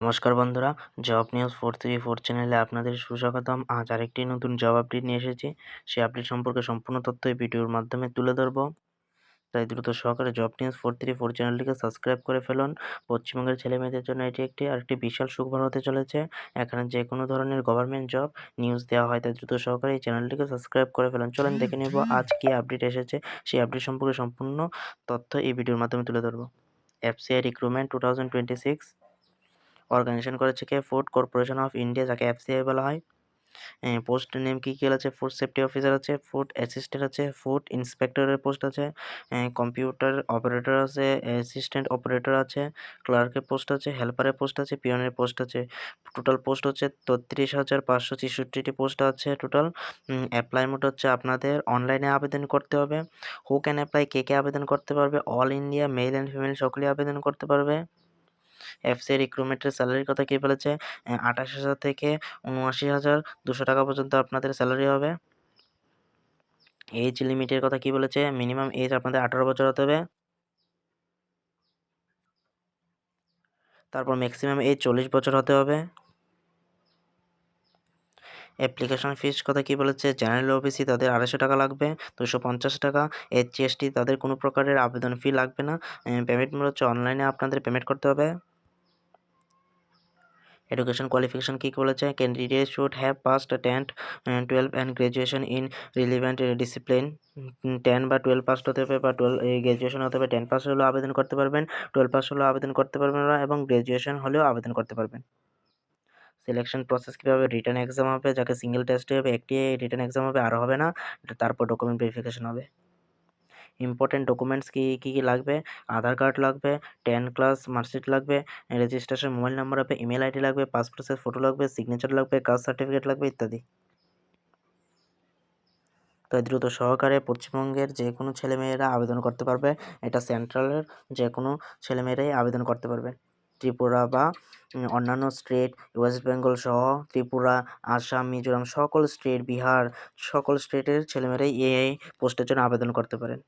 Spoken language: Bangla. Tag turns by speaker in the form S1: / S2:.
S1: নমস্কার বন্ধুরা, জব নিউজ 434 চ্যানেলে আপনাদের সুস্বাগতম। আজ আরেকটি নতুন জব আপডেট নিয়ে এসেছি। সেই আপডেট সম্পর্কে সম্পূর্ণ তথ্য এই ভিডিওর মাধ্যমে তুলে ধরব। তাই দ্রুত সহকারে জব নিউজ 434 চ্যানেলটিকে সাবস্ক্রাইব করে ফেলুন। পশ্চিমবঙ্গের ছেলেমেয়েদের জন্য এটি আরেকটি বিশাল সুখবর হতে চলেছে। এখানে যে কোনো ধরনের গভর্নমেন্ট জব নিউজ দেওয়া হয়, তাই দ্রুত সহকারে এই চ্যানেলটিকে সাবস্ক্রাইব করে ফেলুন। চলুন দেখে নেব আজ কি আপডেট এসেছে। সেই আপডেট সম্পর্কে সম্পূর্ণ তথ্য এই ভিডিওর মাধ্যমে তুলে ধরব। এফসিআই রিক্রুটমেন্ট 2026 অর্গানাইজেশন করেছে কে? ফুড কর্পোরেশন অফ ইন্ডিয়া, যাকে এফসিআই বলা হয়। পোস্ট নেম কী কী আছে? ফুড সেফটি অফিসার আছে, ফুড অ্যাসিস্ট্যান্ট আছে, ফুড ইন্সপেক্টরের পোস্ট আছে, কম্পিউটার অপারেটর আছে, অ্যাসিস্ট্যান্ট অপারেটর আছে, ক্লার্কের পোস্ট আছে, হেল্পারের পোস্ট আছে, পিয়নের পোস্ট আছে। টোটাল পোস্ট হচ্ছে 33,566টি পোস্ট আছে টোটাল। অ্যাপ্লাই মোড হচ্ছে আপনাদের অনলাইনে আবেদন করতে হবে। Who can apply? কে আবেদন করতে পারবে? All India male and female সকলেই আবেদন করতে পারবে। এফসিআই রিক্রুটমেন্টের স্যালারির কথা কী বলেছে? 28,000 থেকে 79,200 টাকা পর্যন্ত আপনাদের স্যালারি হবে। এজ লিমিটের কথা কী বলেছে? মিনিমাম এজ আপনাদের 18 বছর হতে হবে। তারপর ম্যাক্সিমাম এজ 40 বছর হতে হবে। অ্যাপ্লিকেশন ফিস কথা কী বলেছে? জেনারেল ওবিসি তাদের 250 টাকা লাগবে, 250 টাকা। এসসি এসটি তাদের কোনো প্রকারের আবেদন ফি লাগবে না। পেমেন্ট মোড হচ্ছে অনলাইনে আপনাদের পেমেন্ট করতে হবে। এডুকেশন কোয়ালিফিকেশন কী বলেছে? Candidate should have passed 10, 12 and graduation in relevant discipline. 10 বা 12 পাসড হতে হবে, বা 12 গ্র্যাজুয়েশন হতে হবে। 10 পাস হলেও আবেদন করতে পারবেন, 12 পাস হলেও আবেদন করতে পারবেন না, এবং গ্র্যাজুয়েশন হলেও আবেদন করতে পারবেন। সিলেকশন প্রসেস কীভাবে? রিটেন এক্সাম হবে, যাকে সিঙ্গেল টেস্টে হবে, একটি রিটেন এক্সাম হবে, আরও হবে না। তারপর ডকুমেন্ট ভেরিফিকেশন হবে। ইম্পর্টেন্ট ডকুমেন্টস কী লাগবে? আধার কার্ড লাগবে, 10 ক্লাস মার্কশিট লাগবে, রেজিস্ট্রেশন মোবাইল নাম্বার হবে, ইমেল আইডি লাগবে, পাসপোর্ট সাইজ ফটো লাগবে, সিগনেচার লাগবে, কাস্ট সার্টিফিকেট লাগবে ইত্যাদি। তাই দ্রুত সহকারে পশ্চিমবঙ্গের যে কোনো ছেলেমেয়েরা আবেদন করতে পারবে। এটা সেন্ট্রালের যে কোনো ছেলেমেয়েরাই আবেদন করতে পারবে। ত্রিপুরা বা অন্যান্য স্টেট, ওয়েস্ট বেঙ্গল সহ ত্রিপুরা, আসাম, মিজোরাম সকল স্টেট, বিহার সকল স্টেটের ছেলেমেয়েরাই এই পোস্টের জন্য আবেদন করতে পারেন।